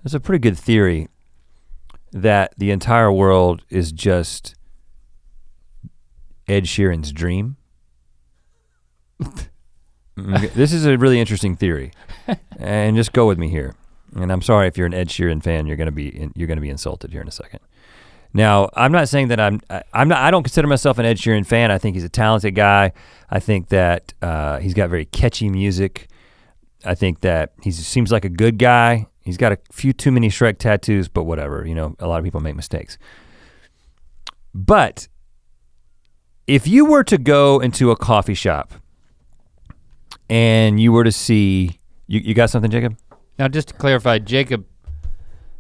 There's a pretty good theory that the entire world is just Ed Sheeran's dream. This is a really interesting theory, and just go with me here. And I'm sorry if you're an Ed Sheeran fan, you're gonna be insulted here in a second. Now, I'm not saying that I don't consider myself an Ed Sheeran fan. I think he's a talented guy. I think that he's got very catchy music. I think that he seems like a good guy. He's got a few too many Shrek tattoos, but whatever, you know, a lot of people make mistakes. But if you were to go into a coffee shop and you were to see, you got something, Jacob? Now just to clarify, Jacob,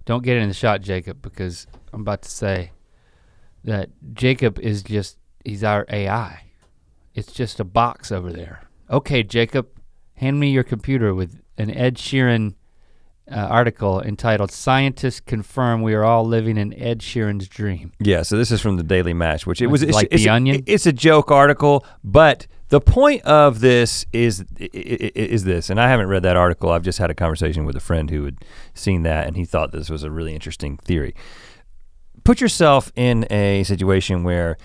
don't get in the shot, Jacob, because I'm about to say that Jacob is he's our AI. It's just a box over there. Okay, Jacob, hand me your computer with an Ed Sheeran article entitled "Scientists Confirm We Are All Living in Ed Sheeran's Dream." Yeah, so this is from the Daily Match, which it's The Onion? It's a joke article, but the point of this is this, and I haven't read that article. I've just had a conversation with a friend who had seen that, and he thought this was a really interesting theory. Put yourself in a situation where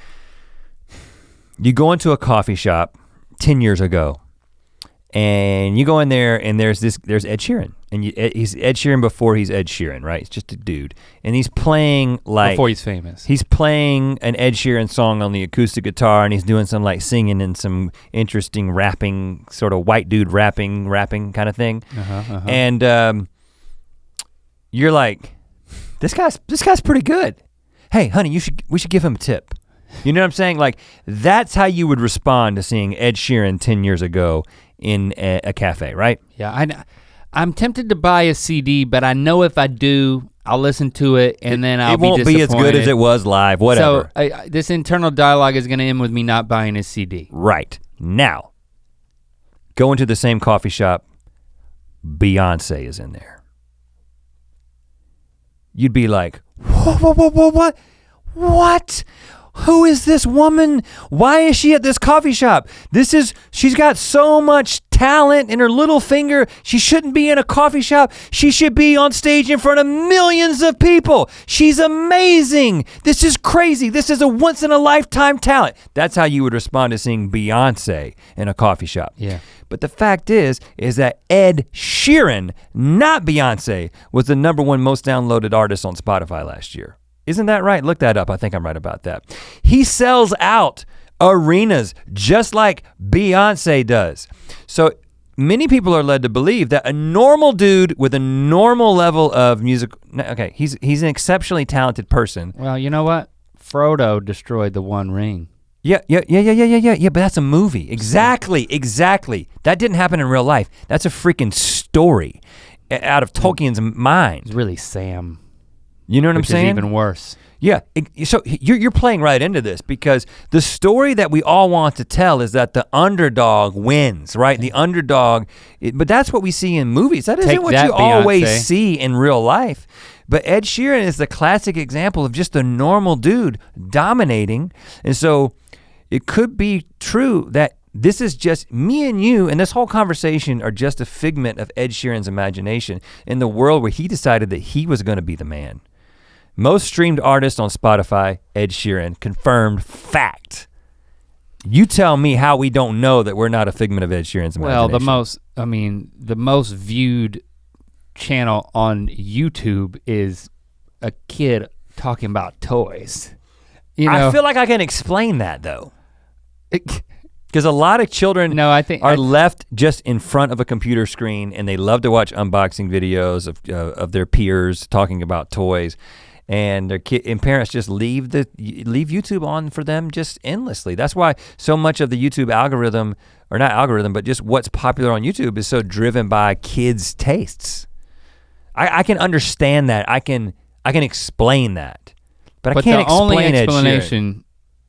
you go into a coffee shop 10 years ago, and you go in there and there's Ed Sheeran, and he's Ed Sheeran before he's Ed Sheeran, right? He's just a dude, and he's playing like before he's famous. He's playing an Ed Sheeran song on the acoustic guitar, and he's doing some like singing and some interesting rapping, sort of white dude rapping kind of thing. And you're like, this guy's pretty good. Hey, honey, we should give him a tip. You know what I'm saying? Like, that's how you would respond to seeing Ed Sheeran 10 years ago in a cafe, right? Yeah, I'm tempted to buy a CD, but I know if I do, I'll listen to it and then I'll be disappointed. It won't be as good as it was live, whatever. So this internal dialogue is gonna end with me not buying a CD. Right. Now, go into the same coffee shop, Beyonce is in there. You'd be like, what? What? Who is this woman? Why is she at this coffee shop? She's got so much talent in her little finger. She shouldn't be in a coffee shop. She should be on stage in front of millions of people. She's amazing. This is crazy. This is a once in a lifetime talent. That's how you would respond to seeing Beyonce in a coffee shop. Yeah. But the fact is that Ed Sheeran, not Beyonce, was the #1 most downloaded artist on Spotify last year. Isn't that right? Look that up, I think I'm right about that. He sells out arenas just like Beyonce does. So many people are led to believe that a normal dude with a normal level of music, okay, he's an exceptionally talented person. Well, you know what? Frodo destroyed the One Ring. Yeah, but that's a movie. Exactly. That didn't happen in real life. That's a freaking story out of Tolkien's mind. It's really Sam. You know what I'm saying? Which is even worse. Yeah, so you're playing right into this because the story that we all want to tell is that the underdog wins, right? The underdog, but that's what we see in movies. That isn't what you always see in real life. But Ed Sheeran is the classic example of just a normal dude dominating. And so it could be true that this is just me and you, and this whole conversation are just a figment of Ed Sheeran's imagination in the world where he decided that he was gonna be the man. Most streamed artist on Spotify, Ed Sheeran, confirmed fact. You tell me how we don't know that we're not a figment of Ed Sheeran's imagination. Well, the most viewed channel on YouTube is a kid talking about toys. You know? I feel like I can explain that though. Because a lot of children are left just in front of a computer screen and they love to watch unboxing videos of their peers talking about toys. And and parents just leave YouTube on for them just endlessly. That's why so much of the YouTube algorithm, or not algorithm, but just what's popular on YouTube is so driven by kids' tastes. I can understand that. I can explain that, but I can't explain it. The only explanation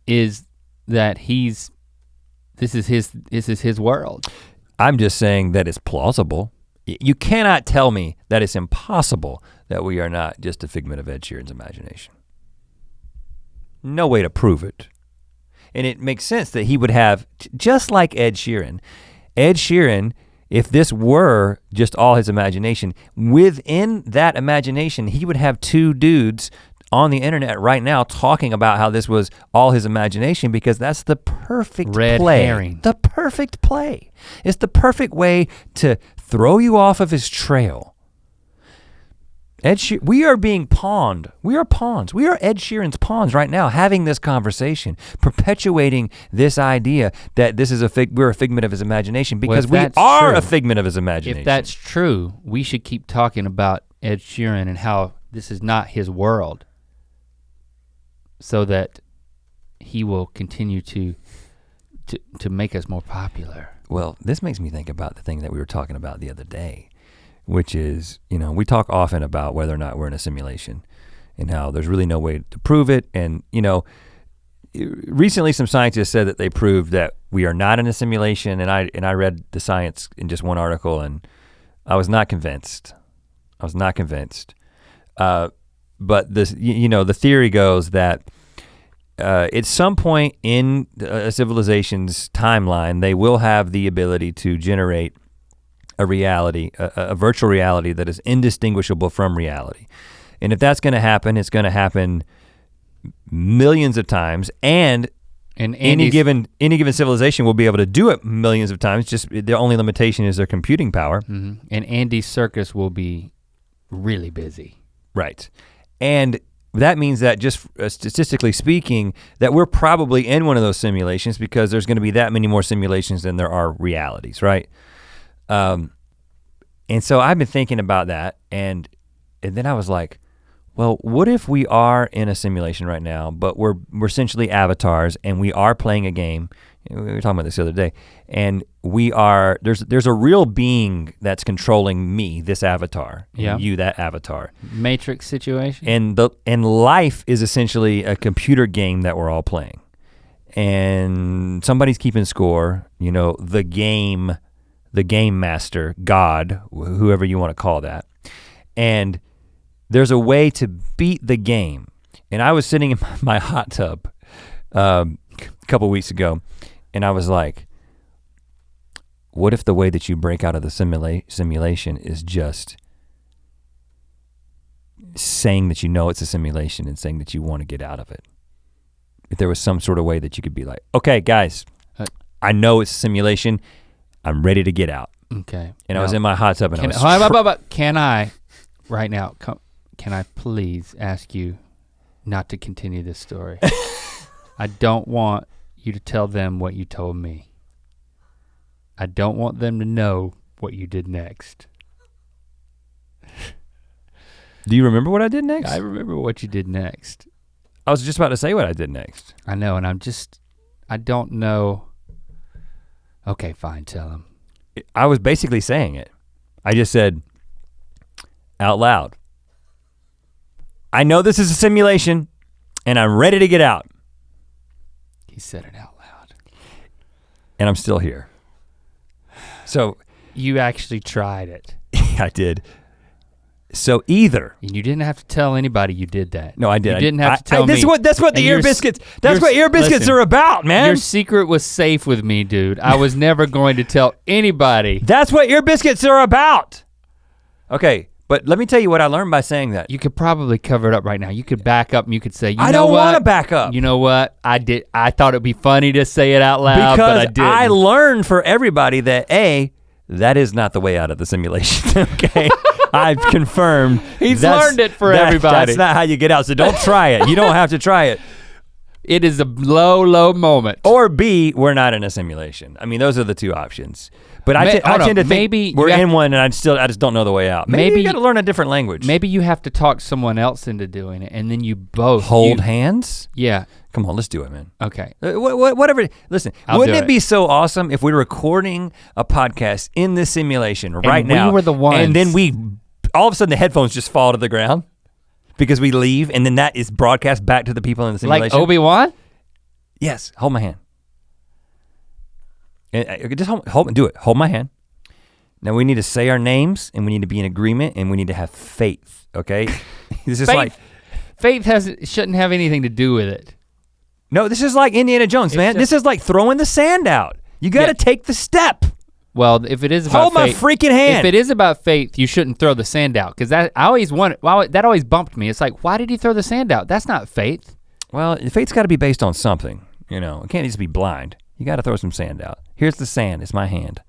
is that this is his world. I'm just saying that it's plausible. You cannot tell me that it's impossible that we are not just a figment of Ed Sheeran's imagination. No way to prove it. And it makes sense that he would have, just like Ed Sheeran if this were just all his imagination, within that imagination, he would have two dudes on the internet right now talking about how this was all his imagination, because that's the perfect red play. Herring. The perfect play. It's the perfect way to throw you off of his trail. Ed Sheeran, we are being pawned. We are pawns. We are Ed Sheeran's pawns right now, having this conversation, perpetuating this idea that this is we're a figment of his imagination, because we are a figment of his imagination. If that's true, we should keep talking about Ed Sheeran and how this is not his world, so that he will continue to make us more popular. Well, this makes me think about the thing that we were talking about the other day, which is, we talk often about whether or not we're in a simulation and how there's really no way to prove it. And, recently some scientists said that they proved that we are not in a simulation, and I read the science in just one article, and I was not convinced. But this, the theory goes that at some point in a civilization's timeline, they will have the ability to generate a reality, a virtual reality that is indistinguishable from reality. And if that's gonna happen, it's gonna happen millions of times, and any given civilization will be able to do it millions of times, just the only limitation is their computing power. Mm-hmm. And Andy's circus will be really busy. Right. And that means that, just statistically speaking, that we're probably in one of those simulations, because there's gonna be that many more simulations than there are realities, right? And so I've been thinking about that, and then I was like, well, what if we are in a simulation right now, but we're essentially avatars, and we are playing a game. We were talking about this the other day, and there's a real being that's controlling me, this avatar, and you, that avatar. Matrix situation. And life is essentially a computer game that we're all playing, and somebody's keeping score. The game master, God, whoever you want to call that, and there's a way to beat the game. And I was sitting in my hot tub a couple weeks ago, and I was like, what if the way that you break out of the simulation is just saying that it's a simulation and saying that you want to get out of it? If there was some sort of way that you could be like, okay, guys, I know it's a simulation, I'm ready to get out. Okay. And I was in my hot tub, and can I, right now, can I please ask you not to continue this story? I don't want you to tell them what you told me. I don't want them to know what you did next. Do you remember what I did next? I remember what you did next. I was just about to say what I did next. I know, and I don't know. Okay, fine, tell them. I was basically saying it. I just said out loud, I know this is a simulation, and I'm ready to get out. He said it out loud. And I'm still here. So. You actually tried it. I did. So either. And you didn't have to tell anybody you did that. No, I did. You didn't have to tell me. That's what the Ear Biscuits, listen, are about, man. Your secret was safe with me, dude. I was never going to tell anybody. That's what Ear Biscuits are about. Okay, but let me tell you what I learned by saying that. You could probably cover it up right now. You could back up and you could say, I don't want to back up. You know what? I thought it'd be funny to say it out loud, but I didn't. Because I learned for everybody that that is not the way out of the simulation, okay? I've confirmed. He's learned it for everybody. That's not how you get out, so don't try it. You don't have to try it. It is a low, low moment. Or B, we're not in a simulation. I mean, those are the two options. But I tend to think we're in one, and I just don't know the way out. Maybe you gotta learn a different language. Maybe you have to talk someone else into doing it, and then you both hold hands? Yeah. Come on, let's do it, man. Okay. Whatever, listen, wouldn't it be so awesome if we were recording a podcast in this simulation right now? We were the ones. And then all of a sudden the headphones just fall to the ground because we leave, and then that is broadcast back to the people in the simulation. Like Obi-Wan? Yes, hold my hand. And just do it, hold my hand. Now we need to say our names, and we need to be in agreement, and we need to have faith, okay? This is faith shouldn't have anything to do with it. No, this is like Indiana Jones, man. This is like throwing the sand out. You gotta take the step. Well, if it is about hold my freaking hand. If it is about faith, you shouldn't throw the sand out, because that always bumped me. It's like, why did he throw the sand out? That's not faith. Well, faith's got to be based on something. You know, it can't just be blind. You got to throw some sand out. Here's the sand. It's my hand.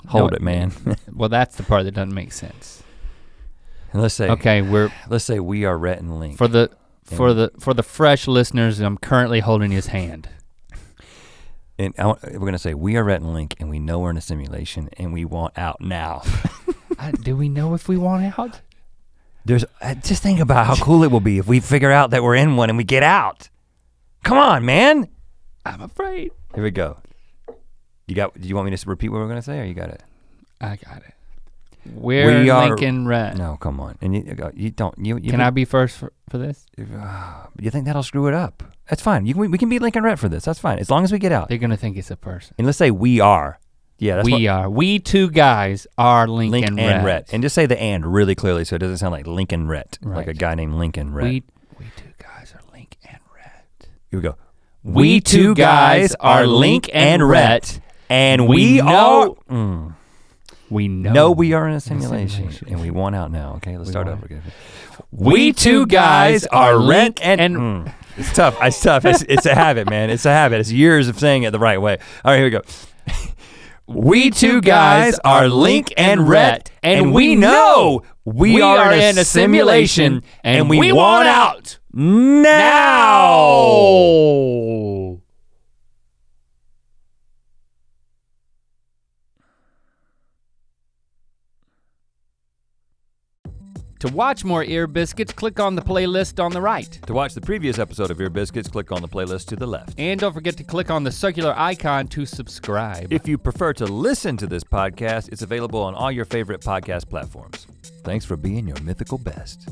Hold it, man. Well, that's the part that doesn't make sense. And let's say we are Rhett and Link. For the fresh listeners, I'm currently holding his hand. And we're gonna say we are Rhett and Link, and we know we're in a simulation, and we want out now. Do we know if we want out? Just think about how cool it will be if we figure out that we're in one and we get out. Come on, man. I'm afraid. Here we go. Do you want me to repeat what we're gonna say, or you got it? I got it. We are Link and Rhett. No, come on. And you don't. Can I be first for this? You think that'll screw it up? That's fine. We can be Link and Rhett for this. That's fine. As long as we get out. They're gonna think it's a person. And let's say we are. Yeah, that's we are. We two guys are Link and Rhett. And just say the and really clearly so it doesn't sound like Link and Rhett, like a guy named Link and Rhett. We two guys are Link and Rhett. Here we go. We two guys are Link and Rhett, and we are. We know we are in a simulation, and we want out now. Okay, let's start over again. We two guys are Link and. It's tough. It's tough. It's a habit, man. It's a habit. It's years of saying it the right way. All right, here we go. We two guys are Link and Rhett, and we know we are in a simulation, and we want out now. To watch more Ear Biscuits, click on the playlist on the right. To watch the previous episode of Ear Biscuits, click on the playlist to the left. And don't forget to click on the circular icon to subscribe. If you prefer to listen to this podcast, it's available on all your favorite podcast platforms. Thanks for being your mythical best.